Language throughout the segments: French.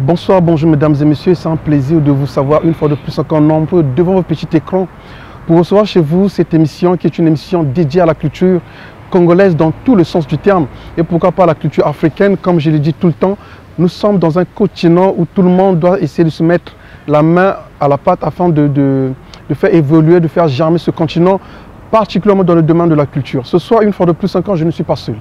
Bonsoir, bonjour mesdames et messieurs, c'est un plaisir de vous savoir une fois de plus encore nombreux devant vos petits écrans pour recevoir chez vous cette émission qui est une émission dédiée à la culture congolaise dans tout le sens du terme et pourquoi pas la culture africaine. Comme je l'ai dit tout le temps, nous sommes dans un continent où tout le monde doit essayer de se mettre la main à la pâte afin de faire évoluer, de faire germer ce continent, particulièrement dans le domaine de la culture. Ce soir, une fois de plus encore, je ne suis pas seul.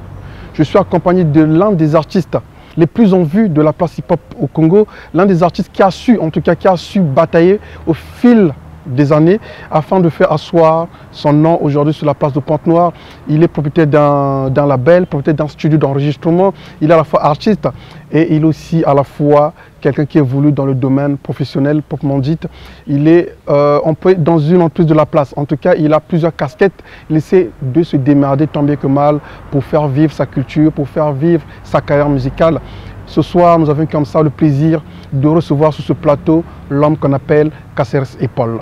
Je suis accompagné de l'un des artistes les plus en vue de la place hip-hop au Congo, l'un des artistes qui a su, en tout cas, qui a su batailler au fil des années afin de faire asseoir son nom aujourd'hui sur la place de Pointe-Noire. Il est propriétaire d'un label, propriétaire d'un studio d'enregistrement. Il est à la fois artiste et il est aussi à la fois quelqu'un qui évolue dans le domaine professionnel, proprement dit. Il est dans une entreprise de la place. En tout cas, il a plusieurs casquettes. Il essaie de se démerder tant bien que mal pour faire vivre sa culture, pour faire vivre sa carrière musicale. Ce soir, nous avons comme ça le plaisir de recevoir sur ce plateau l'homme qu'on appelle Caceres Paul.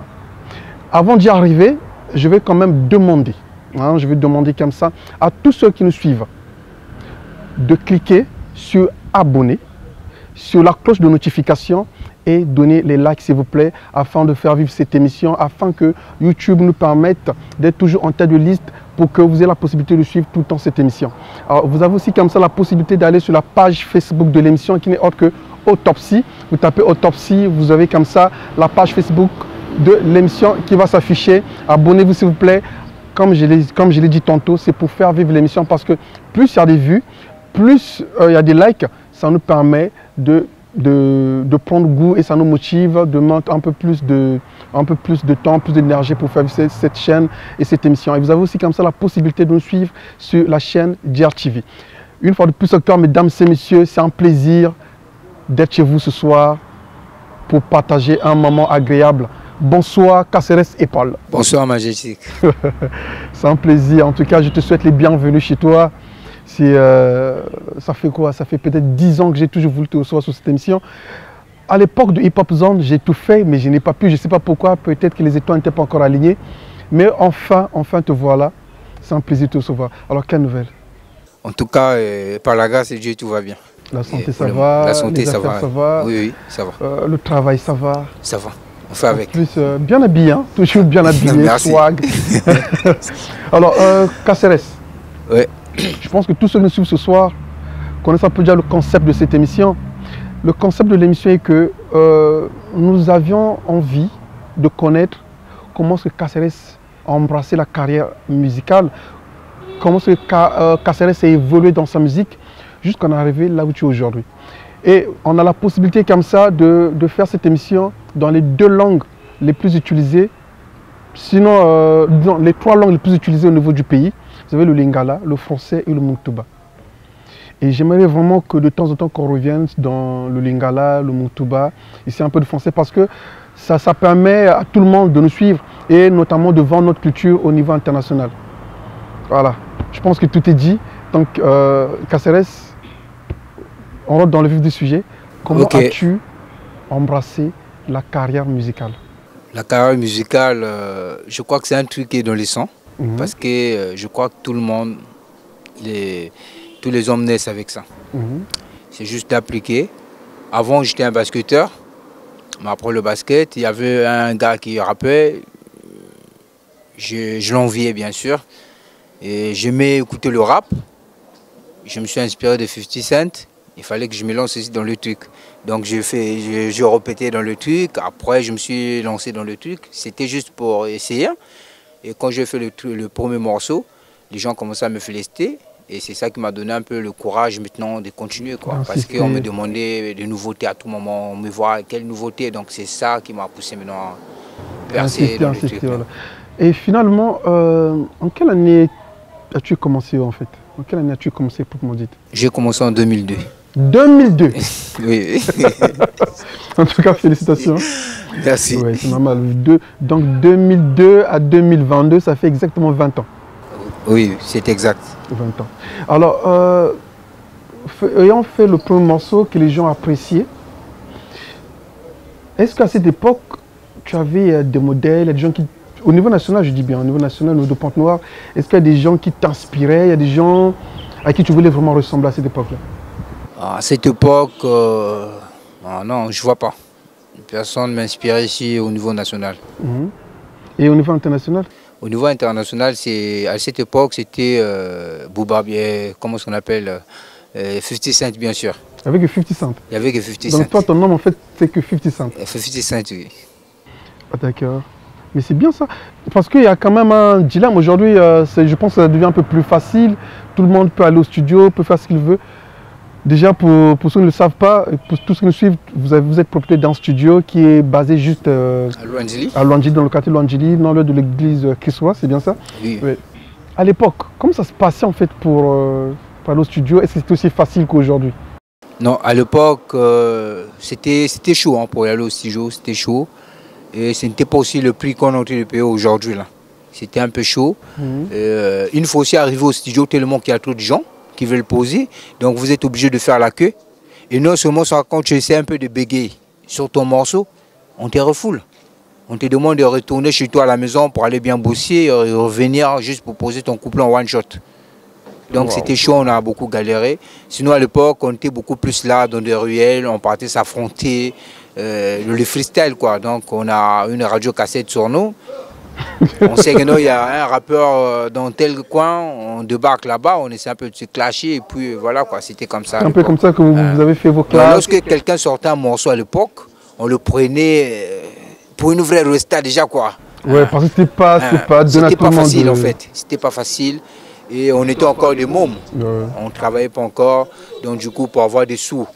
Avant d'y arriver, je vais quand même demander, je vais demander comme ça à tous ceux qui nous suivent de cliquer sur abonner, sur la cloche de notification et donner les likes s'il vous plaît afin de faire vivre cette émission, afin que YouTube nous permette d'être toujours en tête de liste pour que vous ayez la possibilité de suivre tout le temps cette émission. Alors, vous avez aussi comme ça la possibilité d'aller sur la page Facebook de l'émission qui n'est autre que Autopsie. Vous tapez Autopsie, vous avez comme ça la page Facebook de l'émission qui va s'afficher. Abonnez-vous s'il vous plaît. Comme je l'ai dit tantôt, c'est pour faire vivre l'émission parce que plus il y a des vues, plus il y a des likes, ça nous permet de prendre goût et ça nous motive de mettre un peu plus de temps, plus d'énergie pour faire vivre cette chaîne et cette émission. Et vous avez aussi comme ça la possibilité de nous suivre sur la chaîne DRTV. Une fois de plus encore, mesdames et messieurs, c'est un plaisir d'être chez vous ce soir pour partager un moment agréable. Bonsoir Caceres Paul. Bonsoir Majestic. C'est un plaisir. En tout cas, je te souhaite les bienvenus chez toi. Ça fait quoi? Ça fait peut-être 10 ans que j'ai toujours voulu te recevoir sur cette émission. À l'époque de Hip Hop Zone, j'ai tout fait, mais je n'ai pas pu. Je ne sais pas pourquoi. Peut-être que les étoiles n'étaient pas encore alignées. Mais enfin te voilà. C'est un plaisir de te recevoir. Alors, quelle nouvelle? En tout cas, par la grâce de Dieu, tout va bien. La santé, ça va? La santé, ça va? Oui, ça va. Le travail, ça va? Ça va. On fait avec. En plus, bien habillé, hein? Toujours bien habillé, Merci. swag. Alors, Caceres. Oui. Je pense que tous ceux qui nous suivent ce soir connaissent un peu déjà le concept de cette émission. Le concept de l'émission est que nous avions envie de connaître comment ce que Caceres a embrassé la carrière musicale, comment ce que Caceres a évolué dans sa musique jusqu'à en arriver là où tu es aujourd'hui. Et on a la possibilité comme ça de faire cette émission dans les deux langues les plus utilisées, sinon dans les trois langues les plus utilisées au niveau du pays. Vous avez le lingala, le français et le mutuba. Et j'aimerais vraiment que de temps en temps qu'on revienne dans le lingala, le mutuba, ici un peu de français, parce que ça permet à tout le monde de nous suivre et notamment de vendre notre culture au niveau international. Voilà, je pense que tout est dit. Donc, Caceres, on rentre dans le vif du sujet. Comment as-tu embrassé la carrière musicale? La carrière musicale, je crois que c'est un truc qui est dans les sangs. Parce que je crois que tout le monde, tous les hommes naissent avec ça. C'est juste d'appliquer. Avant, j'étais un basketteur. Mais après le basket, il y avait un gars qui rappait. Je l'enviais, bien sûr. Et j'aimais écouter le rap. Je me suis inspiré de 50 Cent. Il fallait que je me lance aussi dans le truc. Donc j'ai répété dans le truc. Après, je me suis lancé dans le truc. C'était juste pour essayer. Et quand j'ai fait le premier morceau, les gens commençaient à me féliciter. Et c'est ça qui m'a donné un peu le courage maintenant de continuer. Parce qu'on me demandait des nouveautés à tout moment. On me voit quelle nouveauté. Donc c'est ça qui m'a poussé maintenant à percer dans le truc. Voilà. Et finalement, en quelle année as-tu commencé en fait? En quelle année as-tu commencé proprement dit? J'ai commencé en 2002. 2002. Oui. En tout cas, félicitations. Merci. Oui, c'est normal. Donc 2002 à 2022, ça fait exactement 20 ans. Oui, c'est exact. 20 ans. Alors, ayant fait le premier morceau que les gens appréciaient, est-ce qu'à cette époque, tu avais des modèles, des gens qui... Au niveau national, je dis bien, au niveau national, au niveau de Pointe-Noire, est-ce qu'il y a des gens qui t'inspiraient, il y a des gens à qui tu voulais vraiment ressembler à cette époque-là? À cette époque, Ah non, je ne vois pas. Personne ne m'inspire ici au niveau national. Et au niveau international? Au niveau international, à cette époque, c'était Booba, comment on appelle 50 Cent, bien sûr. Avec que 50 Cent. Il y avait que 50 Cent. Donc toi, ton nom, en fait, c'est que 50 Cent. 50 Cent, oui. Ah, d'accord. Mais c'est bien ça. Parce qu'il y a quand même un dilemme. Aujourd'hui, je pense que ça devient un peu plus facile. Tout le monde peut aller au studio, peut faire ce qu'il veut. Déjà, pour ceux qui ne le savent pas, pour tous ceux qui nous suivent, vous êtes propriétaire d'un studio qui est basé juste à Louandjili, dans le quartier de Louandjili, dans l'heure de l'église Christois, c'est bien ça? Oui. Oui. À l'époque, comment ça se passait en fait pour aller au studio? Est-ce que c'était aussi facile qu'aujourd'hui? Non, à l'époque, c'était chaud hein, pour y aller au studio, c'était chaud. Et ce n'était pas aussi le prix qu'on est en train de payer aujourd'hui. C'était un peu chaud. Il faut aussi arriver au studio tellement qu'il y a trop de gens qui veulent poser. Donc vous êtes obligé de faire la queue. Et non seulement ça, quand tu essaies un peu de bégayer sur ton morceau, on te refoule. On te demande de retourner chez toi à la maison pour aller bien bosser et revenir juste pour poser ton couplet en one shot. Donc c'était chaud, on a beaucoup galéré. Sinon à l'époque, on était beaucoup plus là dans des ruelles, on partait s'affronter, le freestyle quoi. Donc on a une radio cassette sur nous. On sait qu'il y a un rappeur dans tel coin, on débarque là-bas, on essaie un peu de se clasher et puis voilà quoi, c'était comme ça. C'est un peu comme ça que vous avez fait vos classes. Lorsque quelqu'un sortait un morceau à l'époque, on le prenait pour une vraie resta déjà quoi. Ouais, parce que c'était pas facile en fait, c'était pas facile. Et on était encore des mômes, on ne travaillait pas encore, donc du coup pour avoir des sous,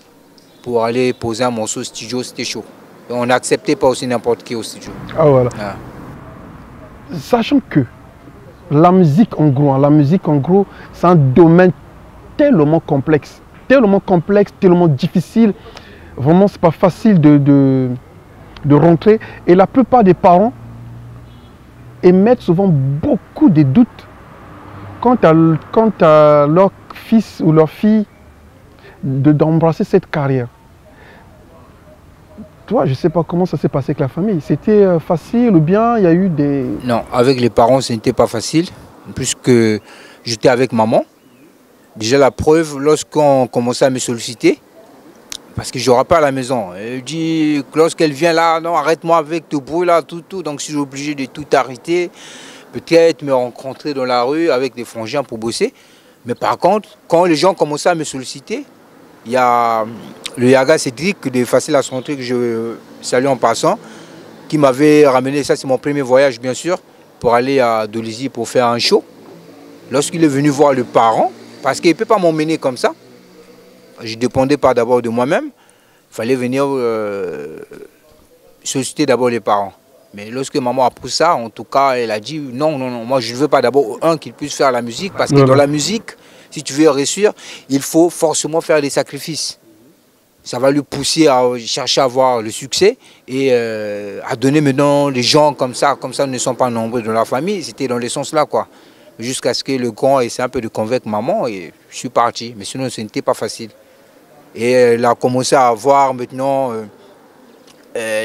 pour aller poser un morceau au studio, c'était chaud. Et on n'acceptait pas aussi n'importe qui au studio. Ah voilà. Sachant que la musique en gros, c'est un domaine tellement complexe, tellement difficile. Vraiment, c'est pas facile de rentrer. Et la plupart des parents émettent souvent beaucoup de doutes quant à leur fils ou leur fille d'embrasser cette carrière. Toi, je ne sais pas comment ça s'est passé avec la famille. C'était facile ou bien il y a eu des... Non, avec les parents, ce n'était pas facile, puisque j'étais avec maman. Déjà la preuve, lorsqu'on commençait à me solliciter, parce que je n'aurai pas à la maison. Elle dit, lorsqu'elle vient là, non, arrête-moi avec tout bruit là, tout. Donc je suis obligé de tout arrêter. Peut-être me rencontrer dans la rue avec des frangins pour bosser. Mais par contre, quand les gens commençaient à me solliciter, il y a le Yaga Cédric de Facile à Santé que je salue en passant, qui m'avait ramené, ça c'est mon premier voyage bien sûr, pour aller à Dolisie pour faire un show. Lorsqu'il est venu voir le parent, parce qu'il ne peut pas m'emmener comme ça, je ne dépendais pas d'abord de moi-même, il fallait venir solliciter d'abord les parents. Mais lorsque maman a pris ça, en tout cas, elle a dit non, moi je ne veux pas d'abord qu'il puisse faire la musique, parce que dans la musique, si tu veux réussir, il faut forcément faire des sacrifices. Ça va lui pousser à chercher à avoir le succès et à donner maintenant les gens comme ça ne sont pas nombreux dans la famille. C'était dans les sens là quoi. Jusqu'à ce que le grand essaie un peu de convaincre maman et je suis parti. Mais sinon, ce n'était pas facile. Et elle a commencé à avoir maintenant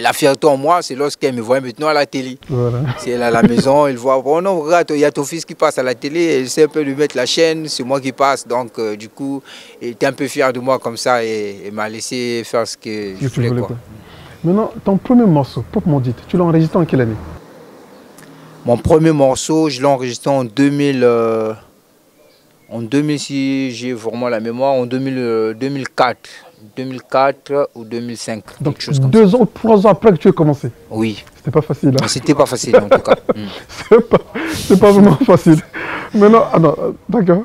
la fierté en moi, c'est lorsqu'elle me voit maintenant à la télé. Voilà. Si elle est à la maison, elle voit, oh non, regarde, il y a ton fils qui passe à la télé, elle sait un peu lui mettre la chaîne, c'est moi qui passe. Donc, du coup, elle était un peu fière de moi comme ça et m'a laissé faire ce que je voulais. Quoi. Maintenant, ton premier morceau, Pop Mondit, tu l'as enregistré en quelle année? Mon premier morceau, je l'ai enregistré en 2000. En 2000, si j'ai vraiment la mémoire, en 2004. 2004 ou 2005. Donc 2 ans ou 3 ans après que tu as commencé? Oui. C'était pas facile. Hein? C'était pas facile en tout cas. C'est pas vraiment facile. Maintenant, d'accord.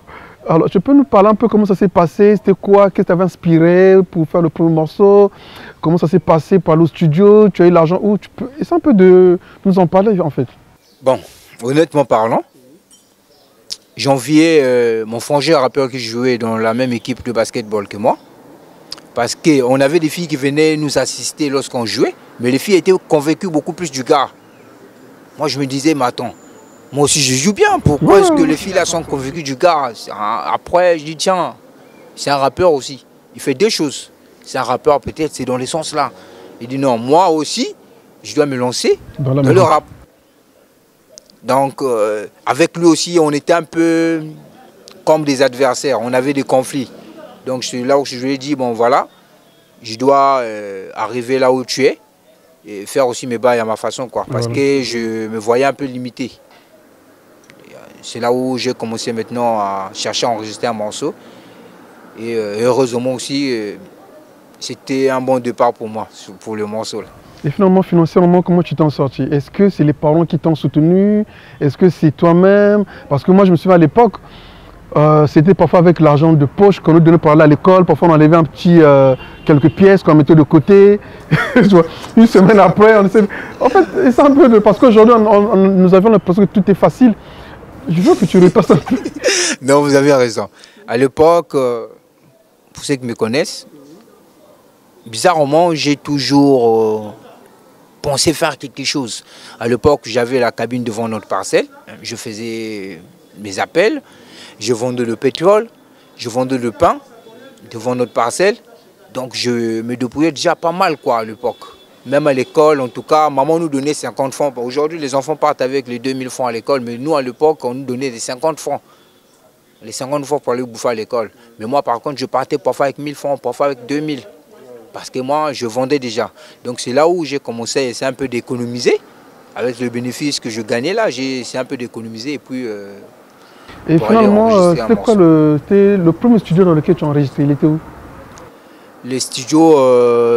Alors, tu peux nous parler un peu comment ça s'est passé? C'était quoi? Qu'est-ce qui t'avait inspiré pour faire le premier morceau? Comment ça s'est passé pour aller au studio? Tu as eu l'argent où? Tu peux essayer un peu de nous en parler en fait. Bon, honnêtement parlant, j'enviais mon frangin rappeur qui jouait dans la même équipe de basketball que moi. Parce qu'on avait des filles qui venaient nous assister lorsqu'on jouait, mais les filles étaient convaincues beaucoup plus du gars. Moi, je me disais, mais attends, moi aussi je joue bien, pourquoi est-ce que les filles là sont convaincues du gars? Après, je dis, tiens, c'est un rappeur aussi, il fait 2 choses. C'est un rappeur, peut-être, c'est dans les sens là. Il dit, non, moi aussi, je dois me lancer dans le rap. Donc, avec lui aussi, on était un peu comme des adversaires, on avait des conflits. Donc c'est là où je lui ai dit, bon voilà, je dois arriver là où tu es et faire aussi mes bails à ma façon, quoi, parce que je me voyais un peu limité. C'est là où j'ai commencé maintenant à chercher à enregistrer un morceau. Et heureusement aussi, c'était un bon départ pour moi, pour le morceau là. Et finalement, financièrement, comment tu t'en sorti? Est-ce que c'est les parents qui t'ont soutenu? Est-ce que c'est toi-même? Parce que moi, je me souviens à l'époque, c'était parfois avec l'argent de poche qu'on nous donnait pour aller à l'école. Parfois, on enlevait un petit, quelques pièces qu'on mettait de côté. Une semaine après, on essaie... En fait, c'est un peu de... Parce qu'aujourd'hui, nous avions l'impression que tout est facile. Je veux que tu repasses un peu. Non, vous avez raison. À l'époque, pour ceux qui me connaissent, bizarrement, j'ai toujours pensé faire quelque chose. À l'époque, j'avais la cabine devant notre parcelle. Je faisais mes appels. Je vendais le pétrole. Je vendais le pain devant notre parcelle. Donc, je me débrouillais déjà pas mal, quoi, à l'époque. Même à l'école, en tout cas, maman nous donnait 50 francs. Aujourd'hui, les enfants partent avec les 2000 francs à l'école. Mais nous, à l'époque, on nous donnait des 50 francs. Les 50 francs pour aller bouffer à l'école. Mais moi, par contre, je partais parfois avec 1000 francs, parfois avec 2000. Parce que moi, je vendais déjà. Donc c'est là où j'ai commencé à essayer un peu d'économiser. Avec le bénéfice que je gagnais là, j'ai essayé un peu d'économiser. Et puis... et finalement, c'était quoi le premier studio dans lequel tu as enregistré? Il était où? Les studios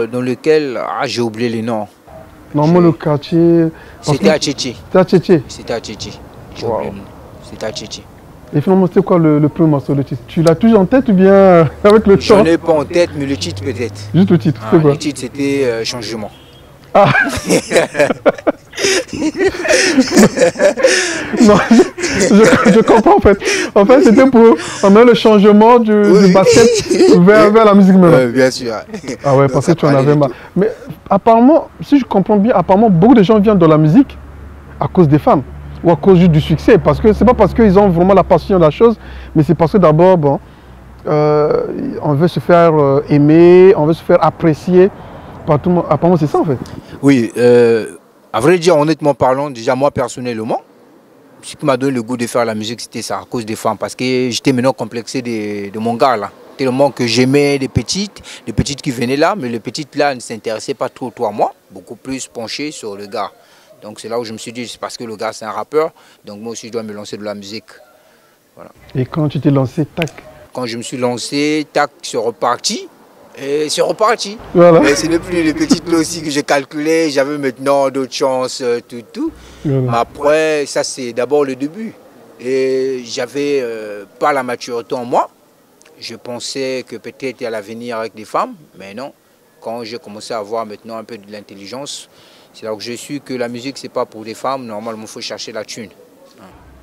dans lesquels... Ah, j'ai oublié les noms. Normalement, le quartier... C'était à Tchétché. C'était à Tchétché? C'était à Tchétché. J'ai oublié le nom. C'était à Tchétché. Et finalement, c'était quoi le premier morceau, le titre? Tu l'as toujours en tête ou bien avec le temps? J'en ai pas en tête, mais le titre peut-être. Juste le titre, c'est quoi? Le titre, c'était Changement. Ah. Non, je comprends en fait. En fait, c'était pour amener le changement du basket vers la musique maintenant. Bien sûr. Ah ouais, parce que tu en avais marre. Mais apparemment, si je comprends bien, apparemment, beaucoup de gens viennent dans la musique à cause des femmes. Ou à cause du succès, parce que c'est pas parce qu'ils ont vraiment la passion de la chose, mais c'est parce que d'abord, bon, on veut se faire aimer, on veut se faire apprécier par tout le monde. Apparemment, c'est ça en fait. Oui, à vrai dire, honnêtement parlant, déjà moi personnellement, ce qui m'a donné le goût de faire la musique, c'était ça, à cause des femmes, parce que j'étais maintenant complexé de mon gars là. Tellement que j'aimais les petites qui venaient là, mais les petites là ne s'intéressaient pas trop à moi, beaucoup plus penchées sur le gars. Donc c'est là où je me suis dit, c'est parce que le gars c'est un rappeur, donc moi aussi je dois me lancer de la musique. Voilà. Et quand tu t'es lancé, tac? Quand je me suis lancé, tac, c'est reparti. Et c'est reparti. Voilà. Mais ce n'est plus les petites lots aussi que j'ai calculé, j'avais maintenant d'autres chances, tout. Voilà. Mais après, ça c'est d'abord le début. Et j'avais pas la maturité en moi. Je pensais que peut-être il y a l'avenir avec des femmes, mais non. Quand j'ai commencé à avoir maintenant un peu de l'intelligence, c'est là que je suis que la musique, c'est pas pour des femmes. Normalement, il faut chercher la thune.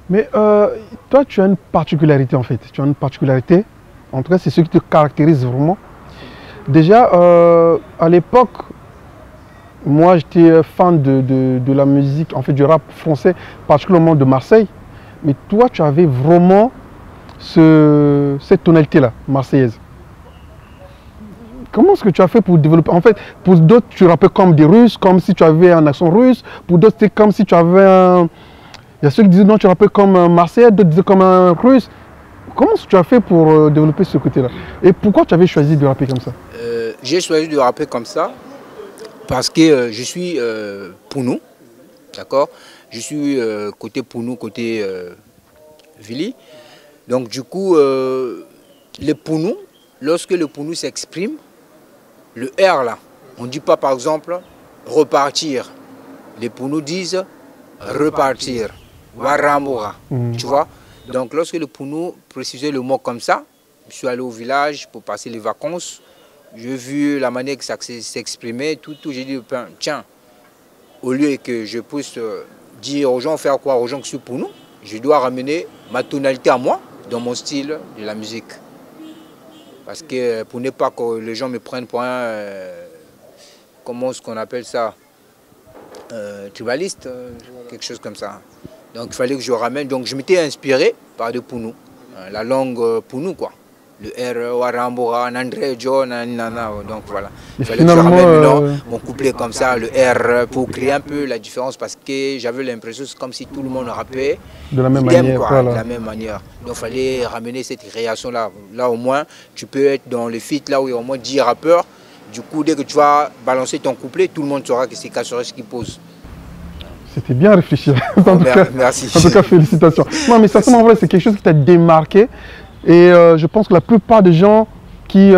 Mais toi, tu as une particularité en fait. Tu as une particularité. En tout cas, c'est ce qui te caractérise vraiment. Déjà, à l'époque, moi, j'étais fan de la musique, en fait, du rap français, particulièrement de Marseille. Mais toi, tu avais vraiment cette tonalité-là, marseillaise. Comment est-ce que tu as fait pour développer? En fait, pour d'autres, tu rappais comme des Russes, comme si tu avais un accent russe. Pour d'autres, c'était comme si tu avais un... Il y a ceux qui disaient non, tu rappais comme un Marseillais, d'autres disaient comme un Russe. Comment est-ce que tu as fait pour développer ce côté-là? Et pourquoi tu avais choisi de rapper comme ça? J'ai choisi de rapper comme ça parce que je suis Pounou, d'accord? Je suis côté Pounou, côté Vili. Donc du coup, les Pounou, lorsque le Pounou s'exprime, le R là, on ne dit pas par exemple repartir. Les Pounou disent repartir. Waramura. Tu vois? Donc lorsque le Pounou précisait le mot comme ça, je suis allé au village pour passer les vacances. J'ai vu la manière que ça s'exprimait, tout. J'ai dit, tiens, au lieu que je puisse dire aux gens, faire croire aux gens que je suis Pounou, je dois ramener ma tonalité à moi dans mon style de la musique. Parce que pour ne pas que les gens me prennent pour un, comment est-ce qu'on appelle ça, tribaliste, quelque chose comme ça. Donc il fallait que je ramène, donc je m'étais inspiré par des Pounou, la langue Pounou quoi. Le R, Warambora, Nandré, John, Nana, donc voilà. Il fallait que je ramène mon couplet comme ça, le R, pour créer un peu la différence parce que j'avais l'impression que c'est comme si tout le monde rappait de la même manière. Quoi, voilà. De la même manière. Donc il fallait ramener cette création-là. Là au moins, tu peux être dans le feat là où il y a au moins 10 rappeurs, Du coup, dès que tu vas balancer ton couplet, tout le monde saura que c'est Casseresse qui pose. C'était bien réfléchi. Merci. En tout cas, félicitations. Non, mais sincèrement, vrai, c'est quelque chose qui t'a démarqué. Et je pense que la plupart des gens qui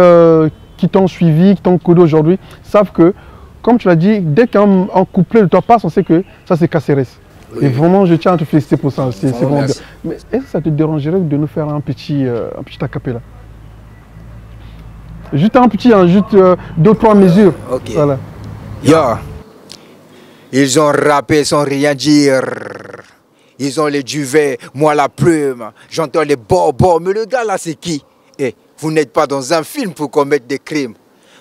t'ont suivi, qui t'ont connu aujourd'hui, savent que, comme tu l'as dit, dès qu'un couplet de toi passe, on sait que ça, c'est Casseresse. Oui. Et vraiment, je tiens à te féliciter pour ça. C'est vraiment bien. Mais est-ce que ça te dérangerait de nous faire un petit acapella? Juste un petit, juste 2-3 mesures. Ok. Voilà. Yo. Ils ont rappé sans rien dire. Ils ont les duvets, moi la plume. J'entends les bobos. Mais le gars là, c'est qui? Eh, vous n'êtes pas dans un film pour commettre des crimes.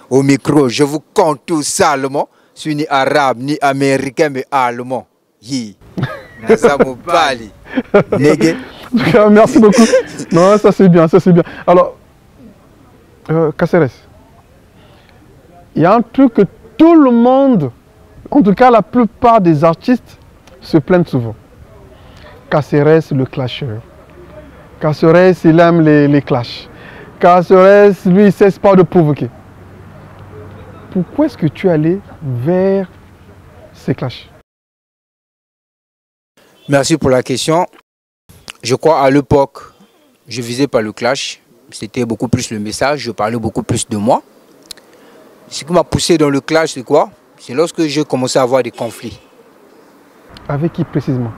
Au micro, je vous compte tout salement. Je suis ni arabe, ni américain, mais allemand. Yi. Merci beaucoup. Non, ça c'est bien, ça c'est bien. Alors, Casseresse, il y a un truc que tout le monde, en tout cas la plupart des artistes, se plaignent souvent. Casseresse, le clasheur. Casseresse, il aime les clashs. Casseresse, lui, il ne cesse pas de provoquer. Pourquoi est-ce que tu es allé vers ces clashs? Merci pour la question. Je crois à l'époque, je visais pas le clash. C'était beaucoup plus le message, je parlais beaucoup plus de moi. Ce qui m'a poussé dans le clash, c'est quoi? C'est lorsque j'ai commencé à avoir des conflits. Avec qui précisément?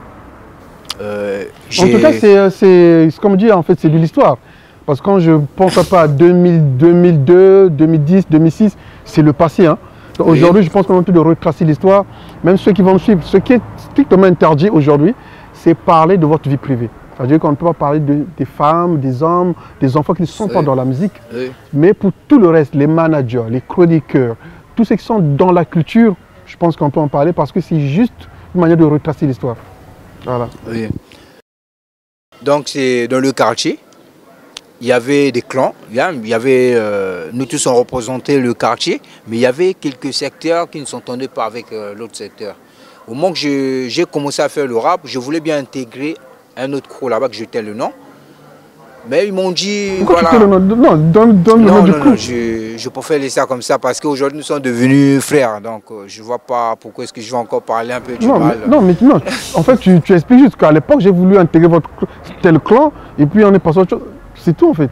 En tout cas, c'est comme dit, en fait, c'est de l'histoire. Parce que quand je pense pas à 2002, 2010, 2006, c'est le passé. Hein. Aujourd'hui, je pense qu'on a envie de retracer l'histoire. Même ceux qui vont me suivre, ce qui est strictement interdit aujourd'hui, c'est parler de votre vie privée. C'est-à-dire qu'on ne peut pas parler des femmes, des hommes, des enfants qui ne sont pas dans la musique. Mais pour tout le reste, les managers, les chroniqueurs, tous ceux qui sont dans la culture, je pense qu'on peut en parler parce que c'est juste une manière de retracer l'histoire. Voilà. Oui. Donc c'est dans le quartier, il y avait des clans, il y avait, nous tous on représentait le quartier, mais il y avait quelques secteurs qui ne s'entendaient pas avec l'autre secteur. Au moment que j'ai commencé à faire le rap, je voulais bien intégrer un autre crew là-bas que je tais le nom. Mais ils m'ont dit, pourquoi voilà. Tu le nom? Non, donne le nom du crew. Non, je préfère laisser ça comme ça parce qu'aujourd'hui nous sommes devenus frères. Donc je ne vois pas pourquoi est-ce que je vais encore parler un peu du mal. Non, en fait tu expliques juste qu'à l'époque j'ai voulu intégrer votre tel clan et puis on est passé à autre chose. C'est tout en fait.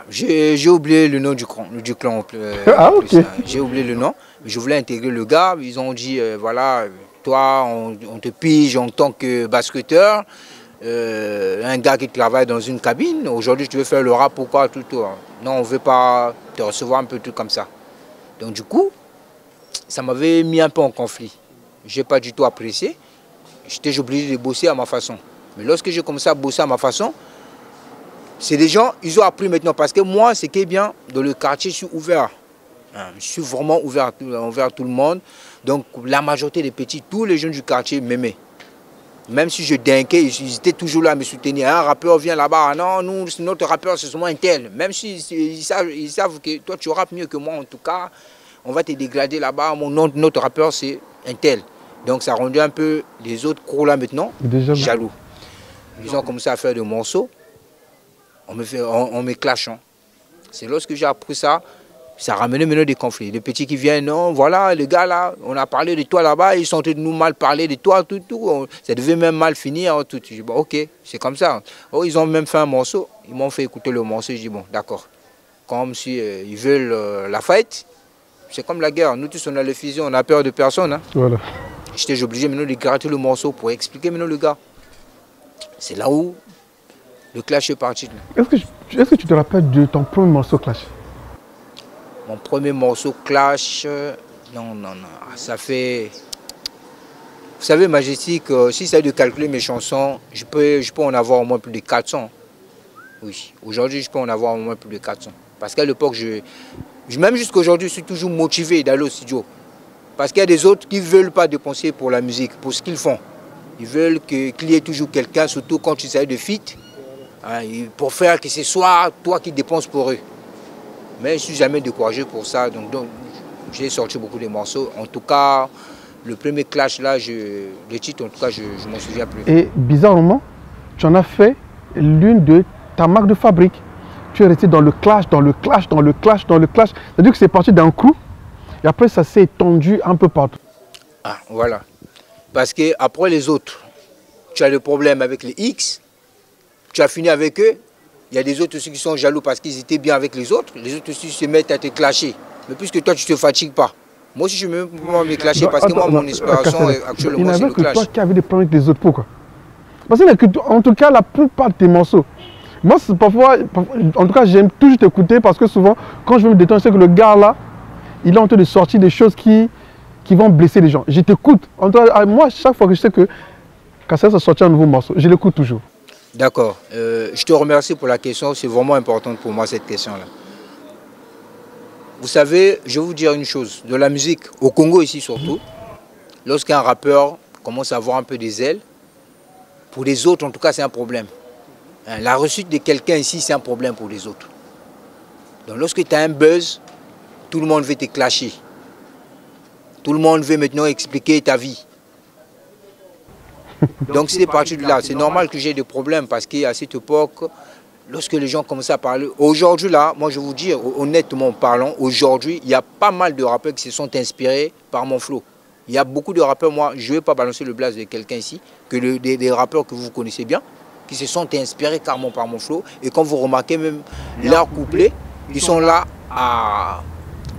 J'ai oublié le nom du clan. Ah ok. J'ai oublié le nom. Je voulais intégrer le gars. Ils ont dit, voilà, toi on te pige en tant que basketteur. Un gars qui travaille dans une cabine, aujourd'hui tu veux faire le rap, pourquoi tout? Non, on ne veut pas te recevoir un peu tout comme ça. Donc du coup, ça m'avait mis un peu en conflit. Je n'ai pas du tout apprécié. J'étais obligé de bosser à ma façon. Mais lorsque j'ai commencé à bosser à ma façon, c'est des gens, ils ont appris maintenant. Parce que moi, ce qui est bien, dans le quartier, je suis ouvert. Je suis vraiment ouvert à tout le monde. Donc la majorité des petits, tous les jeunes du quartier m'aimaient. Même si je dinquais, ils étaient toujours là à me soutenir. Un rappeur vient là-bas, non, nous, notre rappeur, c'est seulement un tel. Même s'ils savent que toi, tu rappes mieux que moi, en tout cas, on va te dégrader là-bas. Notre rappeur, c'est un tel. Donc, ça a rendu un peu les autres crews là maintenant jaloux. Ils ont commencé à faire des morceaux. On me clash. Hein. C'est lorsque j'ai appris ça. Ça a ramené maintenant des conflits. Les petits qui viennent, non, voilà, les gars là, on a parlé de toi là-bas, ils sont en train de nous mal parler de toi, tout. Ça devait même mal finir, tout. Je dis, bon, ok, c'est comme ça. Oh, ils ont même fait un morceau, ils m'ont fait écouter le morceau, je dis, bon, d'accord. Comme si ils veulent la fête, c'est comme la guerre. Nous tous, on a les fusils, on a peur de personne. Hein. Voilà. J'étais obligé maintenant de gratter le morceau pour expliquer maintenant le gars. C'est là où le clash est parti. Est-ce que tu te rappelles de ton premier morceau clash? Mon premier morceau clash, non, ça fait... Vous savez, Majestic, si ça de calculer mes chansons, je peux en avoir au moins plus de 400. Oui, aujourd'hui, je peux en avoir au moins plus de 400. Parce qu'à l'époque, même jusqu'à aujourd'hui, je suis toujours motivé d'aller au studio. Parce qu'il y a des autres qui ne veulent pas dépenser pour la musique, pour ce qu'ils font. Ils veulent qu'il y ait toujours quelqu'un, surtout quand il s'agit de feat, hein, pour faire que ce soit toi qui dépenses pour eux. Mais je ne suis jamais découragé pour ça, donc j'ai sorti beaucoup de morceaux. En tout cas, le premier clash là, le titre, en tout cas, je ne m'en souviens plus. Et bizarrement, tu en as fait l'une de ta marque de fabrique. Tu es resté dans le clash, dans le clash, dans le clash, dans le clash. C'est-à-dire que c'est parti d'un crew Et après, ça s'est étendu un peu partout. Ah, voilà. Parce que après les autres, tu as le problème avec les X, tu as fini avec eux. Il y a des autres aussi qui sont jaloux parce qu'ils étaient bien avec les autres aussi se mettent à te clasher. Mais puisque toi, tu ne te fatigues pas. Moi aussi, je ne veux me clasher parce que moi, mon inspiration actuellement, c'est le clash. Toi qui avais des problèmes avec les autres, pourquoi? Parce que, en tout cas, la plupart de tes morceaux, moi, parfois, en tout cas, j'aime toujours t'écouter parce que souvent, quand je veux me détendre, je sais que le gars là, il est en train de sortir des choses qui vont blesser les gens. Je t'écoute. Moi, chaque fois que je sais que quand ça sortir un nouveau morceau, je l'écoute toujours. D'accord. Je te remercie pour la question. C'est vraiment important pour moi, cette question-là. Vous savez, je vais vous dire une chose. De la musique, au Congo ici surtout, lorsqu'un rappeur commence à avoir un peu des ailes, pour les autres, en tout cas, c'est un problème. La réussite de quelqu'un ici, c'est un problème pour les autres. Donc lorsque tu as un buzz, tout le monde veut te clasher. Tout le monde veut maintenant expliquer ta vie. Donc c'est parti de là. C'est normal que j'ai des problèmes parce qu'à cette époque, lorsque les gens commençaient à parler, aujourd'hui là, moi je vais vous dire, honnêtement parlant, aujourd'hui, il y a pas mal de rappeurs qui se sont inspirés par mon flow. Il y a beaucoup de rappeurs, moi je ne vais pas balancer le blaze de quelqu'un ici, que des rappeurs que vous connaissez bien, qui se sont inspirés carrément par mon flow. Et quand vous remarquez même leurs couplets, ils sont là à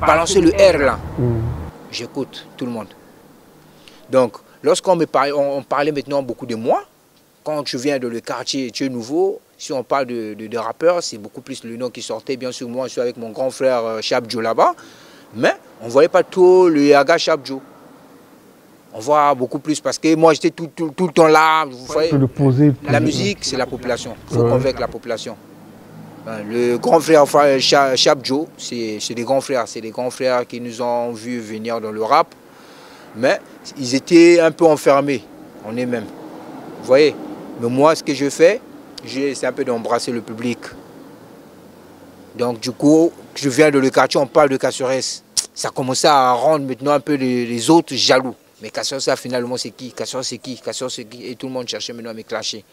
balancer le R là. J'écoute tout le monde. Donc, lorsqu'on on parlait maintenant beaucoup de moi, quand tu viens dans le quartier, tu es nouveau, si on parle de rappeurs, c'est beaucoup plus le nom qui sortait. Bien sûr, moi, je suis avec mon grand frère Chab Joe là-bas, mais on ne voyait pas trop le Yaga Chab Joe. On voit beaucoup plus parce que moi, j'étais tout le temps là. Vous voyez, la musique, c'est la population. Il faut convaincre la population. Le grand frère Chab Joe, c'est des grands frères. C'est des grands frères qui nous ont vus venir dans le rap. Mais ils étaient un peu enfermés en eux-mêmes. Vous voyez? Mais moi, ce que je fais, c'est un peu d'embrasser le public. Donc du coup, je viens de le quartier, on parle de Cassorès. Ça commençait à rendre maintenant un peu les autres jaloux. Mais Cassorès, finalement, c'est qui? Cassorès, c'est qui? Cassorès, c'est qui? Et tout le monde cherchait maintenant à me clasher.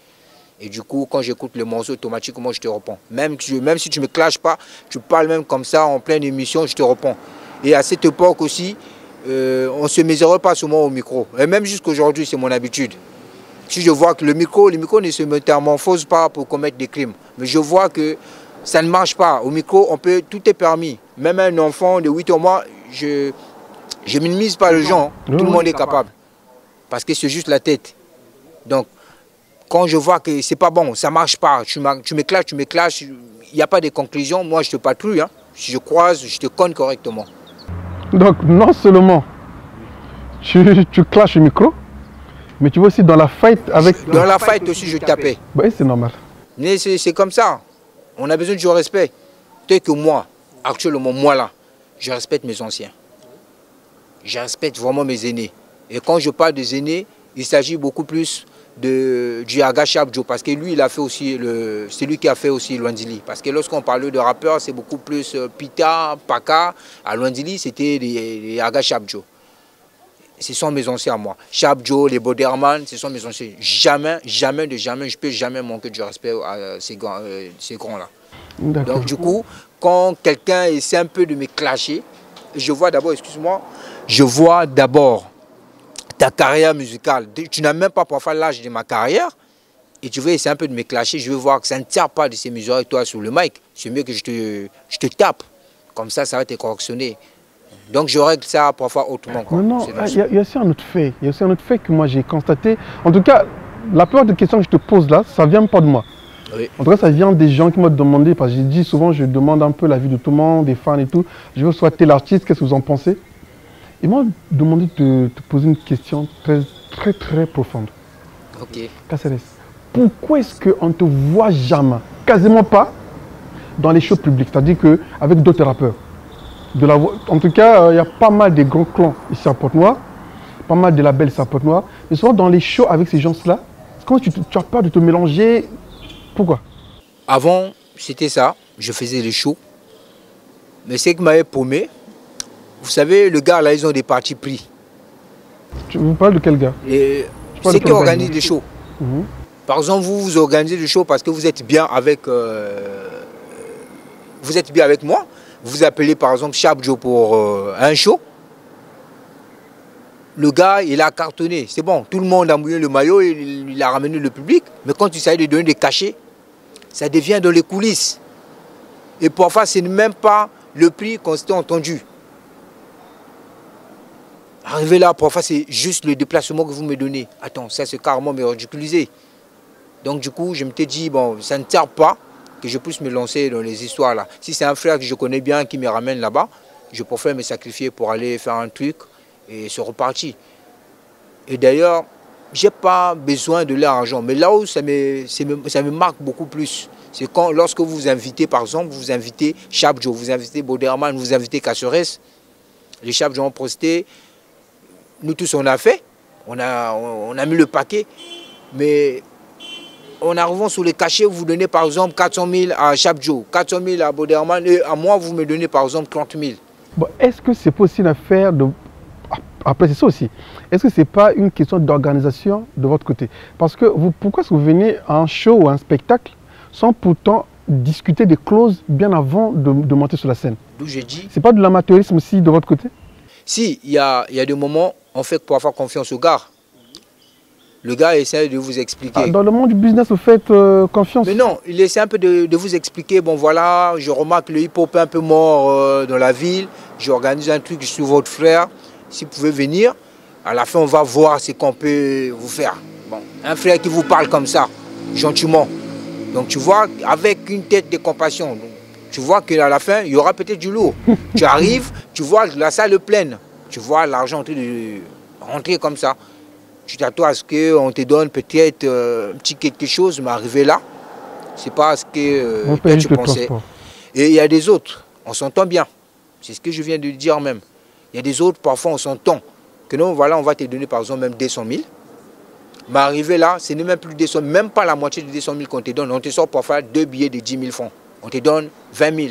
Et du coup, quand j'écoute le morceau, automatiquement, je te réponds. Même si tu ne me clashes pas, tu parles même comme ça, en pleine émission, je te réponds. Et à cette époque aussi, on ne se mesurait pas seulement au micro. Et même jusqu'aujourd'hui, c'est mon habitude. Si je vois que le micro ne se métamorphose pas pour commettre des crimes. Mais je vois que ça ne marche pas. Au micro, tout est permis. Même un enfant de 8 ans, moi, je minimise pas les gens. Tout le monde est capable. Parce que c'est juste la tête. Donc, quand je vois que c'est pas bon, ça ne marche pas, tu m'éclates, il n'y a pas de conclusion, moi je te patrouille. Hein. Si je croise, je te conne correctement. Donc, non seulement tu clashes le micro, mais tu vas aussi dans la fight avec... Dans la fight aussi, je tapais. Oui, c'est normal. Mais c'est comme ça. On a besoin du respect. Peut-être que moi, actuellement, moi là, je respecte mes anciens. Je respecte vraiment mes aînés. Et quand je parle des aînés, il s'agit beaucoup plus du Aga Chab Joe, parce que lui, il a fait aussi c'est lui qui a fait aussi Luandili. Parce que lorsqu'on parlait de rappeurs, c'est beaucoup plus Pita, Paka. À Luandili, c'était les Aga Chab Joe. Ce sont mes anciens à moi. Chab Joe, les Boderman, ce sont mes anciens. Jamais, je ne peux jamais manquer du respect à ces grands-là. Donc du coup, quand quelqu'un essaie un peu de me clasher, je vois d'abord, excuse-moi, je vois d'abord ta carrière musicale. Tu n'as même pas parfois l'âge de ma carrière et tu veux essayer un peu de me clasher. Je veux voir que ça ne tient pas de ces mesures avec toi sur le mic. C'est mieux que je te tape. Comme ça va te correctionner. Donc je règle ça parfois autrement. Non, il y a aussi un autre fait. Il y a aussi un autre fait que moi j'ai constaté. En tout cas, la plupart des questions que je te pose là, ça ne vient pas de moi. Oui. En tout cas, ça vient des gens qui m'ont demandé, parce que j'ai dit souvent, je demande un peu l'avis de tout le monde, des fans et tout. Je veux soit tel artiste, qu'est-ce que vous en pensez? Ils m'ont demandé de te poser une question très profonde. Ok. Cassorès, pourquoi est-ce qu'on ne te voit jamais, quasiment pas, dans les shows publics, c'est-à-dire qu'avec d'autres rappeurs? En tout cas, il y a pas mal de grands clans ici à Pointe-Noire, pas mal de labels ici à Pointe-Noire, mais souvent dans les shows avec ces gens-là, comment tu as peur de te mélanger? Pourquoi? Avant, c'était ça, je faisais les shows, mais ce qui m'avait paumé, vous savez, le gars là, ils ont des partis pris. Tu me parles de quel gars? Ceux qui organisent les shows. Par exemple, vous organisez le show parce que vous êtes bien avec, moi. Vous appelez par exemple Chab Joe pour un show. le gars, il a cartonné. C'est bon, tout le monde a mouillé le maillot, il a ramené le public. Mais quand il s'agit de donner des cachets, ça devient dans les coulisses. Et parfois, ce n'est même pas le prix qu'on s'était entendu. Arrivé là, parfois, c'est juste le déplacement que vous me donnez. Attends, ça, c'est carrément me ridiculiser. Donc, du coup, je me suis dit, bon, ça ne sert pas que je puisse me lancer dans les histoires là. Si c'est un frère que je connais bien qui me ramène là-bas, je préfère me sacrifier pour aller faire un truc et se repartir. Et d'ailleurs, je n'ai pas besoin de leur argent. Mais là où ça me marque beaucoup plus, c'est quand, lorsque vous vous invitez, par exemple, vous invitez Chabjo, vous invitez Boderman, vous invitez Caceres, les Chabjo ont posté, nous tous on a fait, on a mis le paquet, mais en arrivant sur les cachets, vous donnez par exemple 400 000 à Chabjo, 400 000 à Boderman, et à moi vous me donnez par exemple 30 000. Bon, est-ce que c'est possible à faire de... Après, c'est ça aussi. Est-ce que ce n'est pas une question d'organisation de votre côté? Parce que pourquoi est-ce que vous venez à un show ou à un spectacle sans pourtant discuter des clauses bien avant de monter sur la scène? D'où j'ai dit... C'est pas de l'amateurisme aussi de votre côté? Si, il y a des moments, on fait parfois confiance au gars. Le gars essaie de vous expliquer. Dans le monde du business, vous faites confiance? Mais non, il essaie un peu de vous expliquer. Bon voilà, je remarque que le hip-hop est un peu mort dans la ville. J'organise un truc, je suis votre frère. Si vous pouvez venir, à la fin, on va voir ce qu'on peut vous faire. Bon, un frère qui vous parle comme ça, gentiment. Donc tu vois, avec une tête de compassion, tu vois qu'à la fin, il y aura peut-être du lourd. Tu arrives, tu vois la salle pleine. Tu vois l'argent en train de rentrer comme ça. Tu t'attends à ce qu'on te donne peut-être un petit quelque chose, mais arrivé là, c'est pas ce que tu pensais. Et il y a des autres, on s'entend bien. C'est ce que je viens de dire même. Il y a des autres, parfois on s'entend. Que non, voilà, on va te donner par exemple même 200 000. Mais arrivé là, ce n'est même plus 200 000, même pas la moitié de 200 000 qu'on te donne. On te sort parfois 2 billets de 10 000 francs. On te donne 20 000.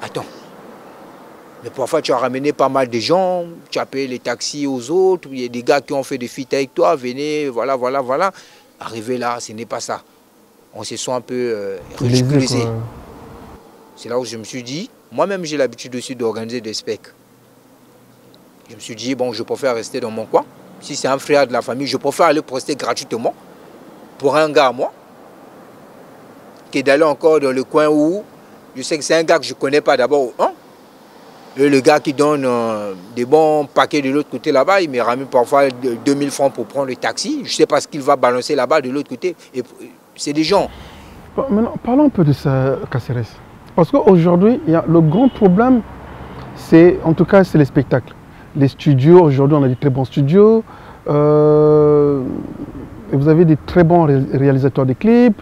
Attends. Mais parfois tu as ramené pas mal de gens, tu as payé les taxis aux autres, il y a des gars qui ont fait des feats avec toi, venez, voilà, voilà, voilà. Arrivé là, ce n'est pas ça. On se sent un peu ridiculisé. C'est là où je me suis dit, moi-même j'ai l'habitude aussi d'organiser des specs. Je me suis dit, bon, je préfère rester dans mon coin. Si c'est un frère de la famille, je préfère aller prester gratuitement pour un gars à moi que d'aller encore dans le coin où je sais que c'est un gars que je ne connais pas d'abord. Hein? Et le gars qui donne des bons paquets de l'autre côté là-bas, il me ramène parfois 2000 francs pour prendre le taxi. Je ne sais pas ce qu'il va balancer là-bas de l'autre côté. C'est des gens. Maintenant, parlons un peu de ça, Caceres. Parce qu'aujourd'hui, le grand problème, c'est en tout cas, c'est les spectacles. Les studios, aujourd'hui on a des très bons studios, et vous avez des très bons réalisateurs de clips,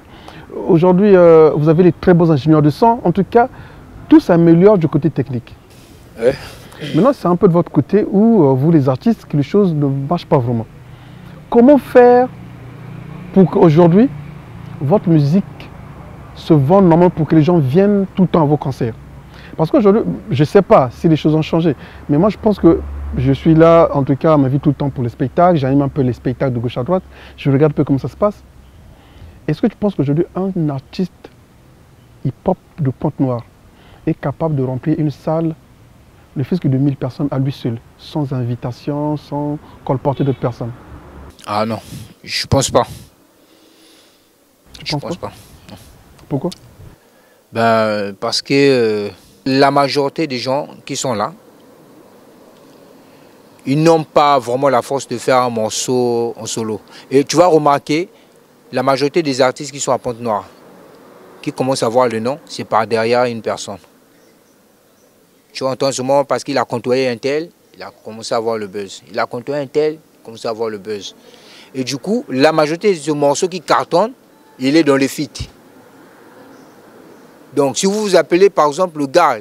aujourd'hui vous avez des très bons ingénieurs de son, en tout cas tout s'améliore du côté technique. Ouais. Maintenant c'est un peu de votre côté où vous les artistes, que les choses ne marchent pas vraiment. Comment faire pour qu'aujourd'hui votre musique se vende normalement pour que les gens viennent tout le temps à vos concerts? Parce qu'aujourd'hui, je ne sais pas si les choses ont changé, mais moi je pense que je suis là, en tout cas, à ma vie tout le temps pour les spectacles. J'anime un peu les spectacles de gauche à droite. Je regarde un peu comment ça se passe. Est-ce que tu penses qu'aujourd'hui, un artiste hip-hop de Pointe-Noire est capable de remplir une salle, ne fût-ce que de 1000 personnes à lui seul, sans invitation, sans colporter d'autres personnes? Ah non, je pense pas. Je pense pas. Non. Pourquoi? Ben, parce que la majorité des gens qui sont là, ils n'ont pas vraiment la force de faire un morceau en solo. Et tu vas remarquer, la majorité des artistes qui sont à Pointe-Noire, qui commencent à voir le nom, c'est par derrière une personne. Tu entends ce moment parce qu'il a côtoyé un tel, il a commencé à avoir le buzz. Il a côtoyé un tel, il a commencé à avoir le buzz. Et du coup, la majorité de ce morceau qui cartonne, il est dans les feats. Donc si vous vous appelez par exemple le gars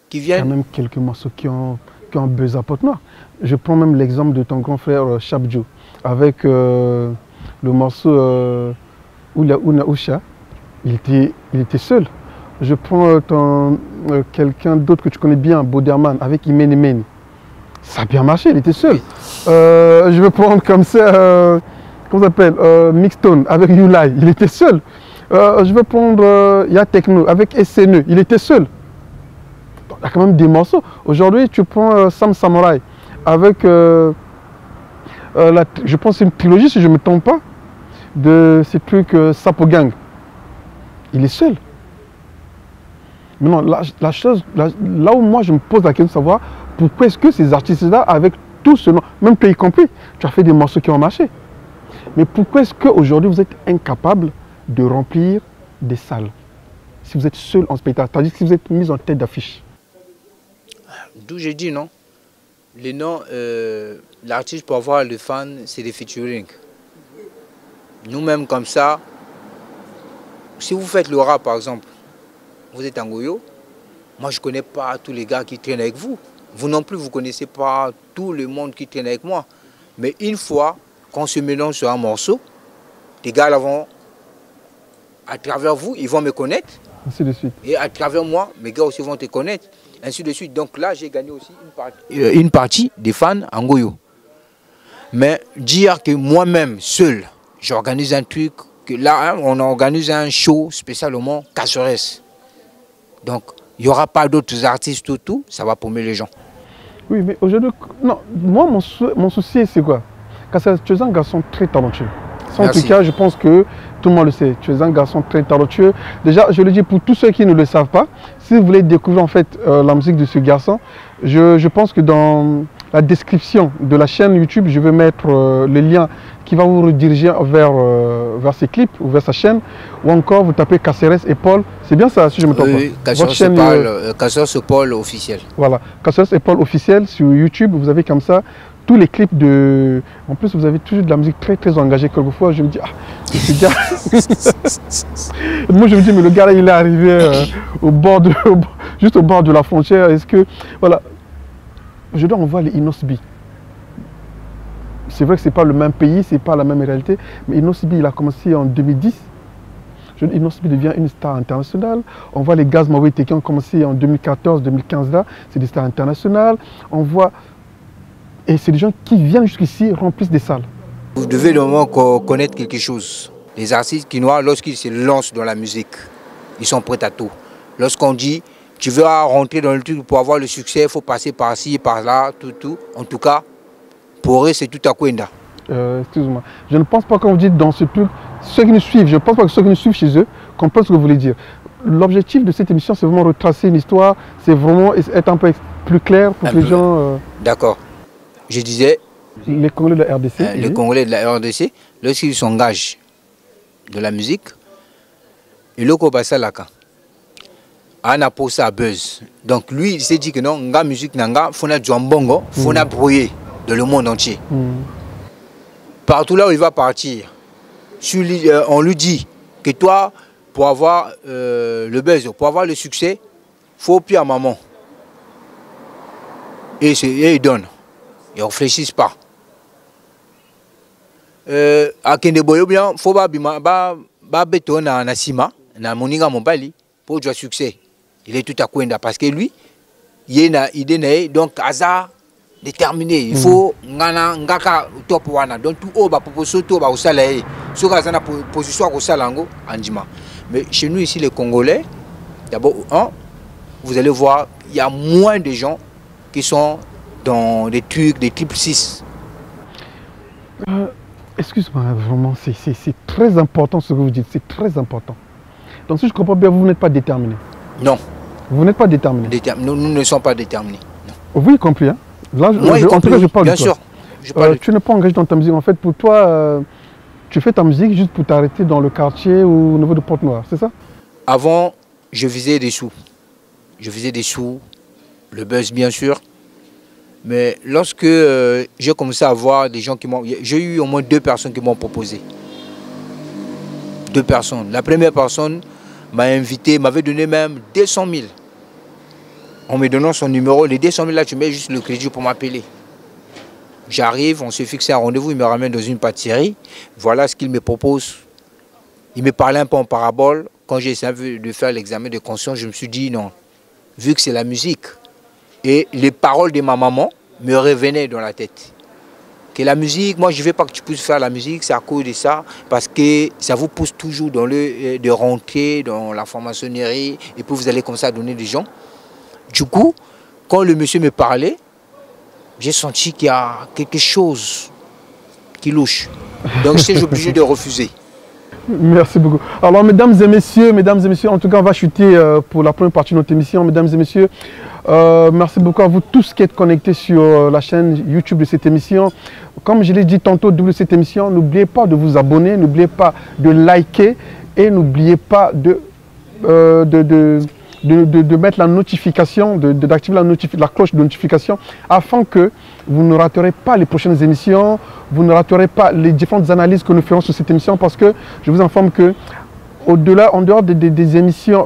qui vient... Il y a même quelques morceaux qui ont buzz à Pointe-Noire. Je prends même l'exemple de ton grand frère Chabjo, avec le morceau Oula Ousha, il était seul. Je prends quelqu'un d'autre que tu connais bien, Boderman, avec Imeni Meni. Ça a bien marché, il était seul. Je vais prendre comme ça, comment ça s'appelle, Mixtone, avec Yulai, il était seul. Je vais prendre Ya Techno, avec SNE, il était seul. Il y a quand même des morceaux. Aujourd'hui, tu prends Sam Samurai avec je pense que c'est une trilogie, si je ne me trompe pas, de ces trucs Sapo Gang. Il est seul. Maintenant, là où moi je me pose la question de savoir pourquoi est-ce que ces artistes-là, avec tout ce nom, même toi y compris, tu as fait des morceaux qui ont marché. Mais pourquoi est-ce qu'aujourd'hui vous êtes incapable de remplir des salles si vous êtes seul en spectacle, c'est-à-dire si vous êtes mis en tête d'affiche? D'où j'ai dit non. Les noms, l'artiste pour avoir le fan, c'est des featuring. Nous-mêmes comme ça, si vous faites le rap par exemple, vous êtes en Goyo, moi je ne connais pas tous les gars qui traînent avec vous. Vous non plus, vous ne connaissez pas tout le monde qui traîne avec moi. Mais une fois qu'on se mélange sur un morceau, les gars là vont, à travers vous, ils vont me connaître. Ainsi de suite. Et à travers moi, mes gars aussi vont te connaître. Ainsi de suite. Donc là, j'ai gagné aussi une partie des fans en Goyo. Mais dire que moi-même, seul, j'organise un truc, que là, hein, on organise un show spécialement Casseresse. Donc, il n'y aura pas d'autres artistes tout, ça va paumer les gens. Oui, mais aujourd'hui, non, moi, mon souci, c'est quoi? Casseresse, tu es un garçon très talentueux. En tout cas, je pense que tout le monde le sait. Tu es un garçon très talentueux. Déjà, je le dis pour tous ceux qui ne le savent pas, si vous voulez découvrir en fait la musique de ce garçon, je pense que dans la description de la chaîne YouTube, je vais mettre le lien qui va vous rediriger vers ses clips ou vers sa chaîne. Ou encore, vous tapez Casseresse et Paul. C'est bien ça, si je me trompe pas. Oui, Casseresse et Paul officiel. Voilà, Casseresse et Paul officiel sur YouTube. Vous avez comme ça tous les clips de... En plus, vous avez toujours de la musique très très engagée. Quelquefois, je me dis, ah, ce gars... Moi, je me dis, mais le gars là, il est arrivé juste au bord de la frontière. Est-ce que... Voilà. Aujourd'hui, on voit les Inosbi. C'est vrai que ce n'est pas le même pays, ce n'est pas la même réalité. Mais Inosbi, il a commencé en 2010. Inosbi devient une star internationale. On voit les Gaz Mawete qui ont commencé en 2014-2015 là. C'est des stars internationales. On voit... Et c'est des gens qui viennent jusqu'ici, remplissent des salles. Vous devez normalement connaître quelque chose. Les artistes quinois, lorsqu'ils se lancent dans la musique, ils sont prêts à tout. Lorsqu'on dit, tu veux rentrer dans le truc pour avoir le succès, il faut passer par-ci, par-là, tout. En tout cas, pour eux, c'est tout à Kwenda. Excuse-moi. Je ne pense pas qu'on vous dit dans ce truc, ceux qui nous suivent, je ne pense pas que ceux qui nous suivent chez eux comprennent ce que vous voulez dire. L'objectif de cette émission, c'est vraiment retracer une histoire, c'est vraiment être un peu plus clair pour que les gens... D'accord. Je disais... Les Congolais de la RDC. Les Congolais de la RDC, lorsqu'ils s'engagent de la musique, et le Kobasalaka, on a posé à buzz. Donc lui, il s'est dit que non, la musique nanga, faut na djambongo, faut na brouiller dans le monde entier. Partout là où il va partir, on lui dit que toi, pour avoir le buzz, pour avoir le succès, faut plus à maman. Et il donne. Ils ne réfléchissent pas. À Kendeboyo, bien, il faut que béton na sima, na moninga mobali pour du succès. Il est tout à Kwenda parce que lui, il est na idée donc hasard déterminé. Il faut ngaka top wana donc tout haut ba proposer tout ba osala e. So ka na position ko salango andima. Mais chez nous ici les Congolais, d'abord vous allez voir, il y a moins de gens qui sont dans des trucs, des triple 6. Excuse-moi, vraiment, c'est très important ce que vous dites, c'est très important. Donc si je comprends bien, vous n'êtes pas déterminé. Non. Vous n'êtes pas déterminé. Nous ne sommes pas déterminés. Non. Vous y compris, hein? Là, moi, en tout cas, je parle bien de toi. Sûr. Tu n'es pas engagé dans ta musique. En fait, pour toi, tu fais ta musique juste pour t'arrêter dans le quartier ou au niveau de Porte-Noire, c'est ça? Avant, je visais des sous. Je faisais des sous, le buzz bien sûr. Mais lorsque j'ai commencé à voir des gens qui m'ont... J'ai eu au moins 2 personnes qui m'ont proposé. 2 personnes. La première personne m'a invité, m'avait donné même 200 000. En me donnant son numéro, les 200 000 là, tu mets juste le crédit pour m'appeler. J'arrive, on se fixe un rendez-vous, il me ramène dans une pâtisserie. Voilà ce qu'il me propose. Il me parlait un peu en parabole. Quand j'ai essayé de faire l'examen de conscience, je me suis dit non. Vu que c'est la musique, et les paroles de ma maman me revenaient dans la tête. Que la musique, moi je ne veux pas que tu puisses faire la musique, c'est à cause de ça, parce que ça vous pousse toujours de rentrer dans la franc-maçonnerie, et puis vous allez comme ça donner des gens. Du coup, quand le monsieur me parlait, j'ai senti qu'il y a quelque chose qui louche. Donc j'étais obligé de refuser. Merci beaucoup. Alors, mesdames et messieurs, en tout cas, on va chuter pour la première partie de notre émission. Mesdames et messieurs, merci beaucoup à vous tous qui êtes connectés sur la chaîne YouTube de cette émission. Comme je l'ai dit tantôt au début de cette émission, n'oubliez pas de vous abonner, n'oubliez pas de liker et n'oubliez pas de mettre la notification, d'activer la cloche de notification afin que vous ne raterez pas les prochaines émissions, vous ne raterez pas les différentes analyses que nous ferons sur cette émission, parce que je vous informe que au-delà, en dehors des émissions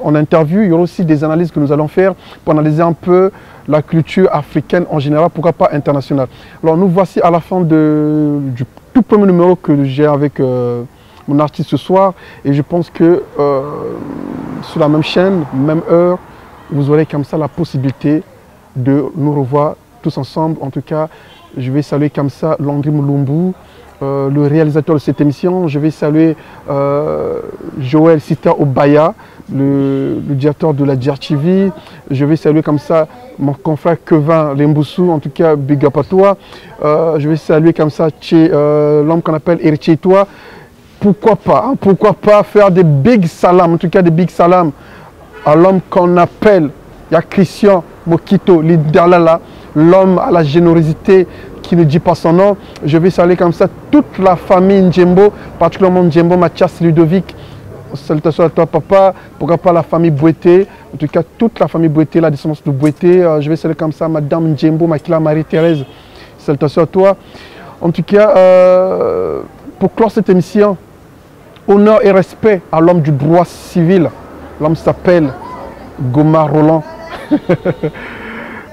en interview, il y aura aussi des analyses que nous allons faire pour analyser un peu la culture africaine en général, pourquoi pas internationale. Alors nous voici à la fin du tout premier numéro que j'ai avec mon artiste ce soir, et je pense que sur la même chaîne, même heure, vous aurez comme ça la possibilité de nous revoir tous ensemble. En tout cas, je vais saluer comme ça Landry Mulumbu, le réalisateur de cette émission. Je vais saluer Joël Sita Obaya, le directeur de la DRTV. Je vais saluer comme ça mon confrère Kevin Lemboussou, en tout cas big up à toi. Je vais saluer comme ça l'homme qu'on appelle Héritier Toi. Pourquoi pas faire des big salams, en tout cas des big salams à l'homme qu'on appelle, il y a Christian Mokito, Lidalala, l'homme à la générosité qui ne dit pas son nom. Je vais saluer comme ça toute la famille Ndjembo, particulièrement Ndjembo, Mathias, Ludovic. Salutations à toi papa, pourquoi pas la famille Bouété, en tout cas toute la famille Bouété, la descendance de Bouété. Je vais saluer comme ça Madame Ndjembo, Makila Marie-Thérèse. Salutations à toi. En tout cas, pour clore cette émission, honneur et respect à l'homme du droit civil. L'homme s'appelle Goma Roland.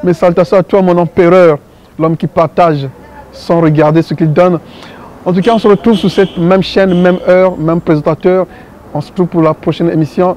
Mes salutations à toi, mon empereur, l'homme qui partage sans regarder ce qu'il donne. En tout cas, on se retrouve sur cette même chaîne, même heure, même présentateur. On se retrouve pour la prochaine émission.